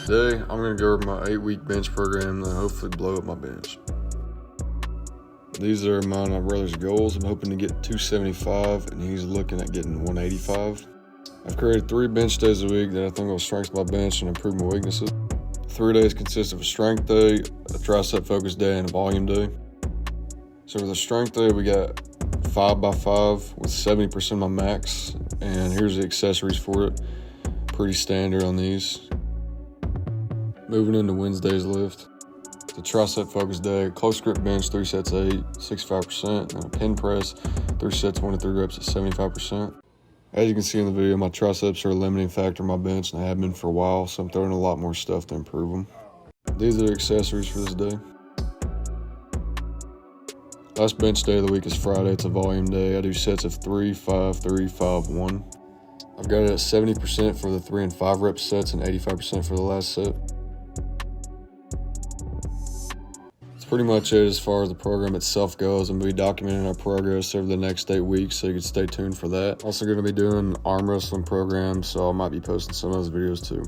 Today, I'm gonna go over my 8-week bench program and then hopefully blow up my bench. These are my brother's goals. I'm hoping to get 275 and he's looking at getting 185. I've created 3 bench days a week that I think will strengthen my bench and improve my weaknesses. 3 days consist of a strength day, a tricep focus day, and a volume day. So for the strength day, we got 5x5 with 70% of my max, and here's the accessories for it. Pretty standard on these. Moving into Wednesday's lift. The tricep focus day, close grip bench, 3 sets 8, 65%, and a pin press, 3 sets 1 to 3 reps at 75%. As you can see in the video, my triceps are a limiting factor in my bench, and they have been for a while, so I'm throwing a lot more stuff to improve them. These are the accessories for this day. Last bench day of the week is Friday. It's a volume day. I do sets of 3, 5, 3, 5, 1. I've got it at 70% for the 3 and 5 rep sets and 85% for the last set. That's pretty much it as far as the program itself goes. I'm going to be documenting our progress over the next 8 weeks, so you can stay tuned for that. Also going to be doing an arm wrestling program, so I might be posting some of those videos too.